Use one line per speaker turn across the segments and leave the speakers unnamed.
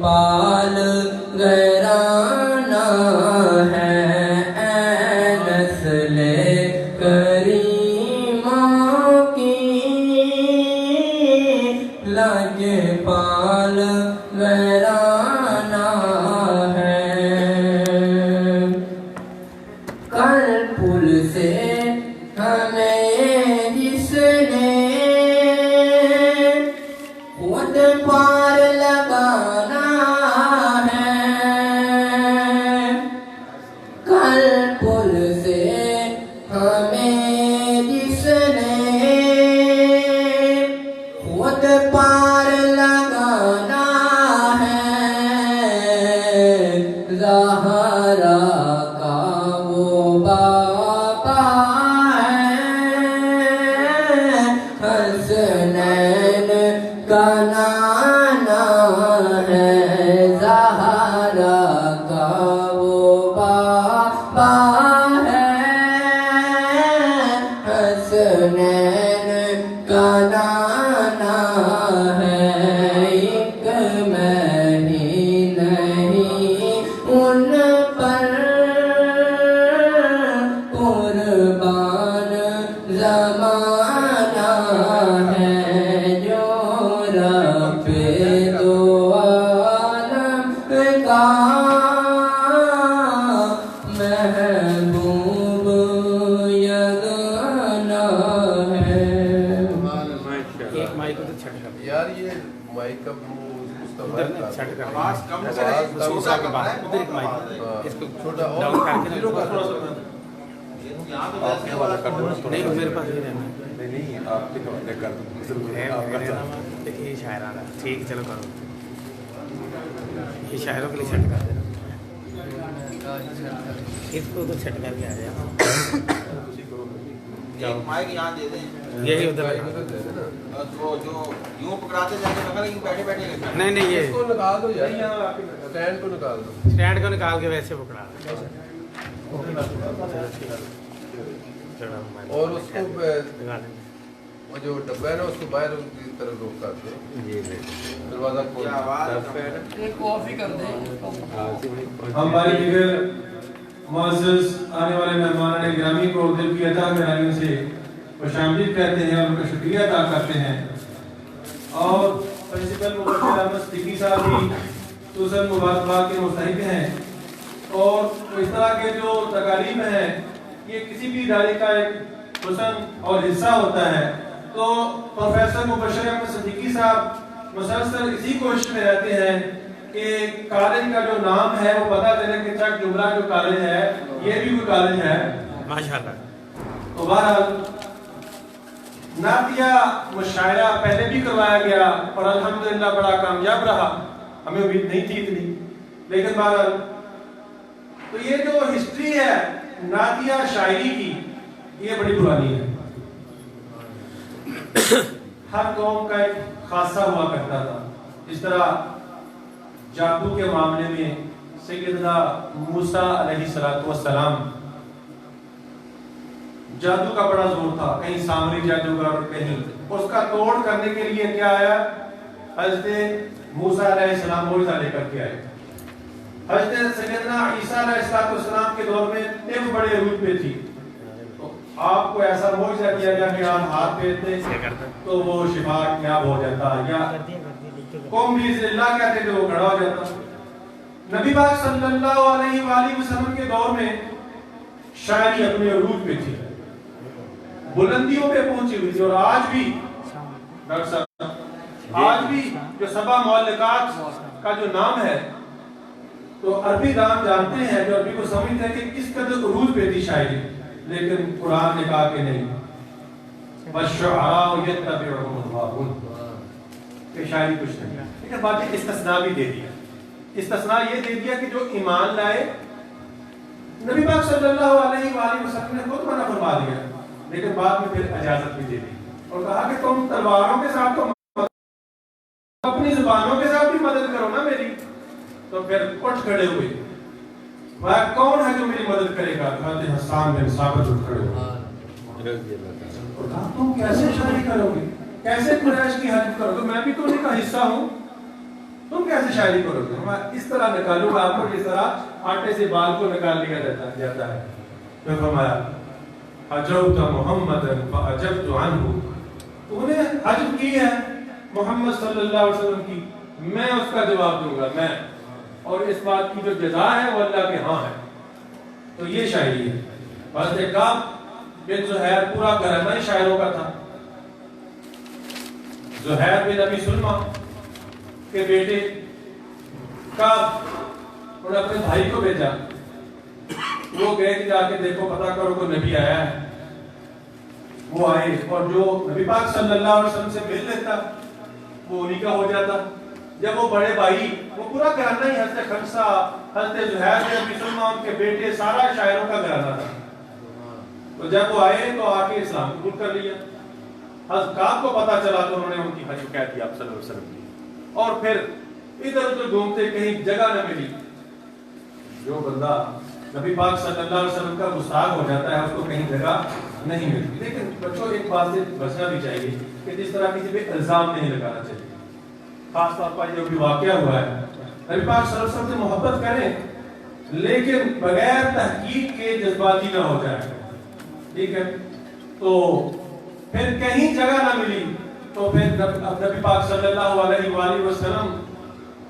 پال گھرانہ ہے، اے نسل کریموں کی لاج پال گھرانہ ہے۔ کل پل سے ہمیں جس نے خود پار لگانا ہے، کل پل سے ہمیں جس نے خود پار لگانا ہے، زہرا کا وہ باپا ہے، حسنین کا نانا ہے، زہرا کا وہ باپا ہے، حسنین کا نانا ہے۔ ایک میں ہی نہیں ان پر قربان زمانہ ہے، جو رب دو عالم کا محبوب یگانہ ہے۔
ایک مائک ادھر چھٹ کر
یار یہ مائک کا
ادھر چھٹ کر آواز کم چلے، سوسا کے بعد ادھر ایک مائک اس کو
چھوٹا
ڈاؤن کر کے
زیرو کا تھوڑا سا
آپ کے حوالے کر دو، نہیں میرے پاس نہیں رہنا
نہیں آپ کے حوالے کر دو
دیکھیے شاعرانہ ٹھیک، چلو کرو، یہ شاعروں کے لیے چھٹ کر دینا، اس کو ادھر چھٹ کر کے آ جائے،
مائک یہاں دے دیں،
یہی ادھر
وہ جو یوں پکڑاتے جاتے ہیں یوں بیٹھے بیٹھے
نہیں نہیں یہ
اس کو نکال دو یار، اسٹینڈ کو نکال دو۔
اسٹینڈ کو نکال کے ویسے پکڑا
اور اس کو وہ جو ڈبہ ہے نا اس کو باہر کی طرف روک کر دو، دروازہ کھول دو۔
ہمارے دیگر معزز آنے والے مہمانان گرامی کو دل کی عطا گرانیوں سے خوش آمدید کہتے ہیں اور ان کا شکریہ ادا کرتے ہیں، اور پرنسپل مبشر احمد صدیقی صاحب بھی خصوصاً مبارکباد کے مستحق ہیں، اور اس طرح کے جو تقاریب ہیں یہ کسی بھی ادارے کا ایک حسن اور حصہ ہوتا ہے، تو پروفیسر مبشر احمد صدیقی صاحب مسلسل اسی کوشش میں رہتے ہیں کہ کالج کا جو نام ہے وہ پتہ چلے کہ چک جملہ جو کالج ہے یہ بھی کوئی کالج ہے
ماشاءاللہ۔
تو بہرحال نعتیہ مشاعرہ پہلے بھی کروایا گیا اور الحمدللہ بڑا کامیاب رہا، ہمیں امید نہیں تھی اتنی، لیکن بہرحال تو یہ جو ہسٹری ہے نعتیہ شاعری کی یہ بڑی پرانی ہے، ہر قوم کا ایک خاصہ ہوا کرتا تھا، اس طرح جادو کے معاملے میں سیدنا موسیٰ علیہ السلام جادو کا بڑا زور تھا، کہیں سامری جادوگر کہیں، اس کا توڑ کرنے کے لیے کیا آیا، حضرت موسیٰ علیہ السلام معجزہ لے کر کے آئے۔ حضرت سیدنا عیسیٰ علیہ السلام کے دور میں طب بڑے عروج پہ تھی، تو آپ کو ایسا معجزہ کیا گیا کہ آپ ہاتھ پھیرتے تو وہ شفا یاب ہو جاتا، یا قوم بِإِذْنِ اللہ کہتے تھے وہ کھڑا ہو جاتا۔ نبی پاک صلی اللہ علیہ وآلہ وسلم کے دور میں شاعری اپنے عروج پہ تھی، بلندیوں پہ پہنچی ہوئی تھی، اور آج بھی ڈاکٹر صاحب آج بھی جو سبع معلقات کا جو نام ہے تو عربی نام جانتے ہیں، جو عربی کو سمجھتے ہیں کہ کس قدر عروج پہ تھی شاعری، لیکن قرآن نے کہا کہ نہیں، وَالشُّعَرَاءُ يَتَّبِعُهُمُ الْغَاوُونَ، کہ شاعری کچھ نہیں، لیکن بات استثناء بھی دے دیا، استثناء یہ دے دیا کہ جو ایمان لائے، نبی پاک صلی اللہ علیہ وآلہ وسلم نے خود منع فرما دیا، لیکن بعد میں پھر اجازت بھی دے دی اور کہا کہ تم تلواروں کے ساتھ تو اپنی زبانوں کے ساتھ بھی مدد کرو نا میری، تو پھر اٹھ کھڑے ہوئے، وہ کون ہے جو میری مدد کرے گا؟ حضرت حسان بن ثابت اٹھ کھڑے ہوئے اور کہا تم کیسے شاعری کرو گے، کیسے قریش کی حلف کرو گے، میں بھی تو ان کا حصہ ہوں، तुम कैसे शायरी करोगे, मैं इस तरह निकालूंगा आपको जिस तरह आटे से बाल को निकाल लिया जाता है। तो फरमाया अजबत मुहम्मदन फअजबतु अन्हु, तूने हजब की है मोहम्मद सल्लल्लाहु अलैहि वसल्लम की, मैं उसका जवाब दूंगा मैं, और इस बात की जो जज़ा है वो अल्लाह के हाँ है। तो ये शायरी है। हज़रत काब बिन ज़ुहैर पूरा घराना ही शायरों का था। ज़ुहैर बिन अबी सुलमा के बेटे काब, उन्होंने अपने भाई को भेजा, वो गए कि जाके देखो पता करो कोई नबी आया है। वो आए और जो नबी पाक सल्लल्लाहु अलैहि वसल्लम से मिल लेता वो उन्हीं का हो जाता। जब वो बड़े भाई, वो पूरा घराना ही हज़रत खमसा, हज़रत ज़ुहैर बिन अबी सुलमा, उनके बेटे, सारा शायरों का घराना था। तो जब वो आए तो आके इस्लाम कबूल कर लिया। हज़रत काब को पता चला तो उन्होंने उनकी हज कह दी आप सल्लल्लाहु अलैहि वसल्लम की। और फिर इधर उधर घूमते, कहीं जगह न मिली। जो बंदा नबी पाक सल्लल्लाहु अलैहि वसल्लम का गुस्ताख हो जाता है उसको कहीं जगह नहीं मिलती। लेकिन बच्चों एक बात से बचना भी चाहिए कि जिस तरह किसी पे इल्जाम नहीं लगाना चाहिए। खास तौर पर जो भी वाकया हुआ है, नबी पाक सल्लल्लाहु अलैहि वसल्लम से मोहब्बत करें लेकिन बगैर तहकीक के जज्बाती ना हो जाए, ठीक है। तो फिर कहीं जगह ना मिली तो फिर नबी पाक सल्लल्लाहु अलैहि वसल्लम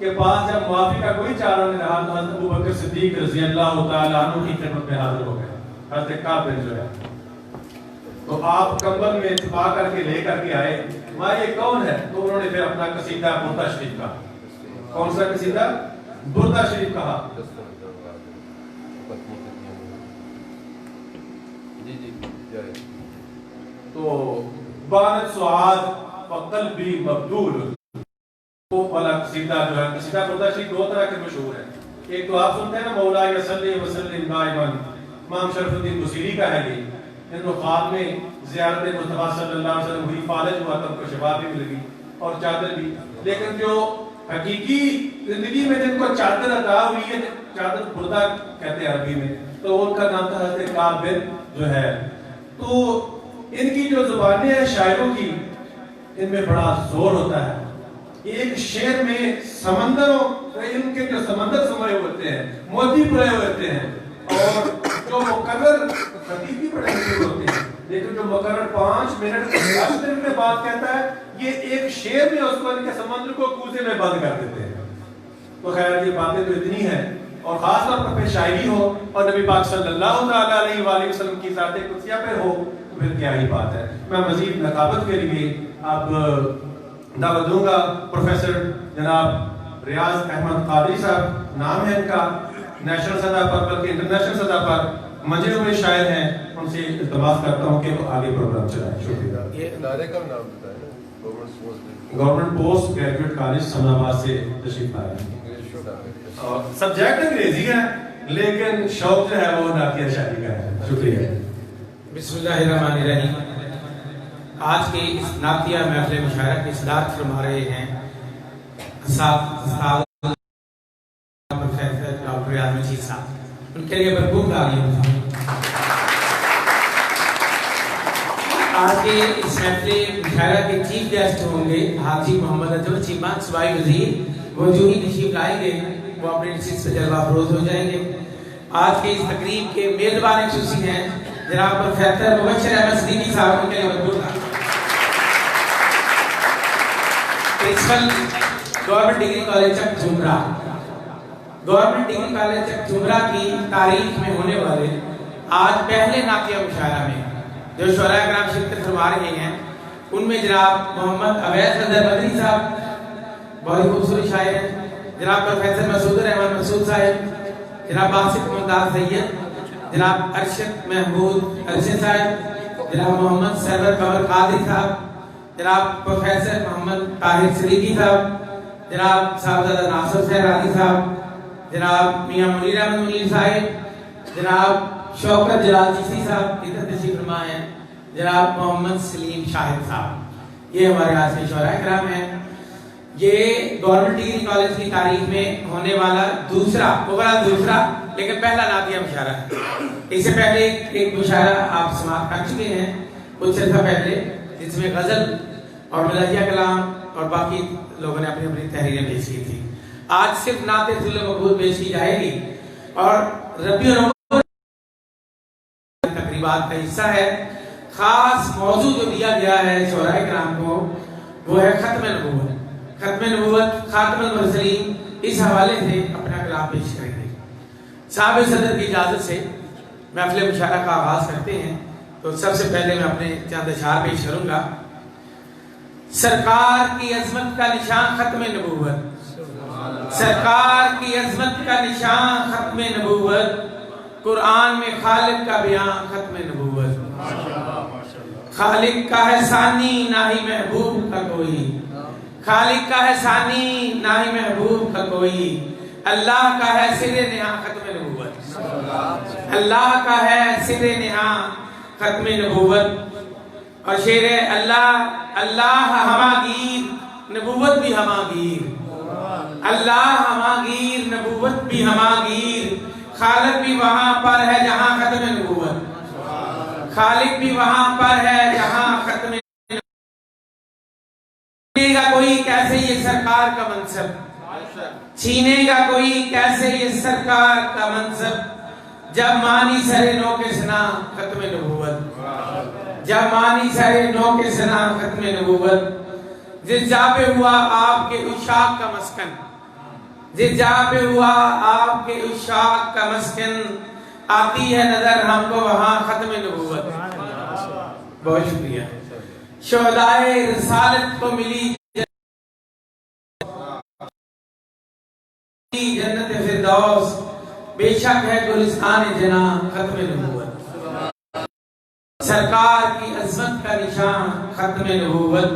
के पास जब माफी का कोई चारा नहीं रहा तो हज़रत अबू बकर सिद्दीक रज़ी अल्लाह तआला अन्हु की खिदमत में हाजिर हो गए। हज़रत काब बिन ज़ुहैर, तो आप कंबल में छुपा करके लेकर के आए, माँ ये कौन है? तो उन्होंने फिर अपना कसीदा बुर्दा शरीफ कहा। कौन सा कसीदा? बुर्दा शरीफ कहा। तो बानत सुआद व क़ल्बी मबदूल, वो वाला कसीदा जो है, कसीदा बुर्दा शरीफ दो तरह के मशहूर है। एक तो आप सुनते हैं ना, मौला सल्ली व सल्लिम दाइमन, इमाम शरफुद्दीन बुसीरी का है ये। इनको ख्वाब में ज़ियारत मुस्तफ़ा सल्लल्लाहु अलैहि वसल्लम हुई, फालज हुआ तो उनको शफा भी मिल गई और चादर भी। लेकिन जो हकीकी जिंदगी में जिनको चादर अता हुई है, चादर बुर्दा कहते हैं अरबी में, तो उनका नाम था हज़रत काब बिन ज़ुहैर। तो इनकी जो जुबानें हैं शायरों की, इनमें बड़ा जोर होता है। एक शेर में समंदरों, इनके जो समंदर समाये होते हैं, मोती पड़े होते हैं, और जो मुकर्रर खतीब भी बड़े होते हैं, लेकिन जो मुकर्रर 5 मिनट 10 मिनट में बात कहता है, ये एक शेर में उसको इनके समंदर को कूजे में बंद कर देते हैं। तो खैर ये बातें तो इतनी है, और खास तौर पर शायरी हो और नबी पाक सल्लल्लाहु अलैहि वसल्लम की ज़ात कुदसिया पे हो तो फिर क्या ही बात है। मैं मजीद नकाबत के लिए अब दावत दूंगा प्रोफेसर जनाब रियाज अहमद कादरी साहब, नाम है इनका, नेशनल सतह पर बल्कि इंटरनेशनल सतह पर मजरे हुए शायर हैं। उनसे इल्तमास करता हूँ कि वो आगे प्रोग्राम चलाएं। शुक्रिया।
ये इदारे का नाम बताएं ना,
गवर्नमेंट पोस्ट ग्रेजुएट कॉलेज सनाबाद से तशरीफ लाए हैं। सब्जेक्ट अंग्रेजी है लेकिन शौक जो है वो नातिया शायरी का है। शुक्रिया।
बिस्मिल्लाहिर्रहमानिर्रहीम। आज के इस नातिया महफिल मुशायरा की सदारत फरमा रहे हैं प्रोफेसर डॉक्टर रियाज मजीद साहब, उनके लिए भरपूर तालियां। आज के इस महफिल मुशायरा के चीफ गेस्ट होंगे हाजी मोहम्मद अजमल चीमा, सूबाई वजीर, वो जो ही तशरीफ लाएंगे वो अपने सीट से जलवा फरोज हो जाएंगे। आज के इस तकरीब के मेजबान खुशी हैं जनाब प्रोफेसर मुबश्शिर अहमद सिद्दीकी साहब, उनके लिए भरपूर प्रिंसिपल गवर्नमेंट डिग्री कॉलेज चक झुमरा। गवर्नमेंट डिग्री कॉलेज चक झुमरा की तारीख में होने वाले आज पहले नातिया मुशायरा में जो शुरा कराम शिरकत फरमा रहे हैं, उनमें जनाब मोहम्मद अवैस बदरी साहब बहुत ही खूबसूरत शायर हैं, जनाब प्रोफेसर मसूद रहमान मसूद साहब, जनाब बासित मुमताज सैयद, जनाब अरशद महमूद अरशद साहब, जनाब मोहम्मद सरवर कमर कादरी साहब, जनाब प्रोफेसर मोहम्मद ताहिर सलीकी साहब, जनाब साहबजादा नासिर सहरानी साहब, जनाब मियां मुनीर अहमद मुनीर साहब, जनाब शौकत जलाल चिश्ती साहब इधर तशरीफ फरमा हैं, जनाब मोहम्मद सलीम शाहिद साहब। ये हमारे आज के शुरा कराम हैं। ये गवर्नमेंट डिग्री कॉलेज की तारीख में होने वाला दूसरा लेकिन पहला नातिया मुशायरा है। इससे पहले एक मुशायरा आप समाप्त कर चुके हैं कुछ अर्सा पहले, जिसमें गजल और मलहिया कलाम और बाकी लोगों ने अपनी अपनी तहरीरें पेश की थी। آج صرف نعت رسول مقبول پیش کی جائے گی اور ربیع الاول تقریبات کا حصہ ہے. خاص موضوع جو دیا گیا ہے شعراء کرام کو وہ ہے ختم نبوت. ختم نبوت خاتم المرسلین. اس حوالے سے اپنا کلام پیش کریں گے. صاحب صدر کی اجازت سے محفل مشاعرہ کا آغاز کرتے ہیں. تو سب سے پہلے میں اپنے چند اشعار پیش کروں گا. سرکار کی عظمت کا نشان ختم نبوت. سرکار کی عظمت کا نشان ختم نبوت. قرآن میں خالق کا بیان ختم نبوت. خالق کا ہے ثانی نہ ہی محبوب کا کوئی. خالق کا ہے ثانی نہ ہی محبوب کا کوئی. اللہ کا ہے سر نہاں ختم نبوت. اللہ کا ہے سر نہاں ختم نبوت. اور شعر اللہ اللہ ہماگیر نبوت بھی ہماگیر. اللہ ہماگیر نبوت بھی ہماگیر. خالق بھی وہاں پر ہے جہاں ختم نبوت. خالق بھی وہاں پر ہے جہاں ختم نبوت. چھینے گا کوئی کیسے یہ سرکار کا منصب. چھینے گا کوئی کیسے یہ سرکار کا منصب. جب مانی سر نو کے سنا ختم نبوت. جب مانی سر نو کے سنا ختم نبوت. جس جا پہ ہوا آپ کے عشاق کا مسکن. جس جا پہ ہوا آپ کے عشاق کا مسکن. آتی ہے نظر ہم کو وہاں ختم نبوت. بہت شکریہ. شہدائے رسالت کو ملی جنت فردوس. بے شک ہے گلستان جناں ختم نبوت. سرکار کی عظمت کا نشان ختم نبوت.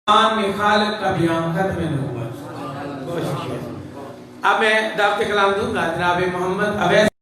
قرآن میں خالق کا بیان ختم نبوت. بہت شکریہ. اب میں دعوت کلام دوں گا جناب محمد اویس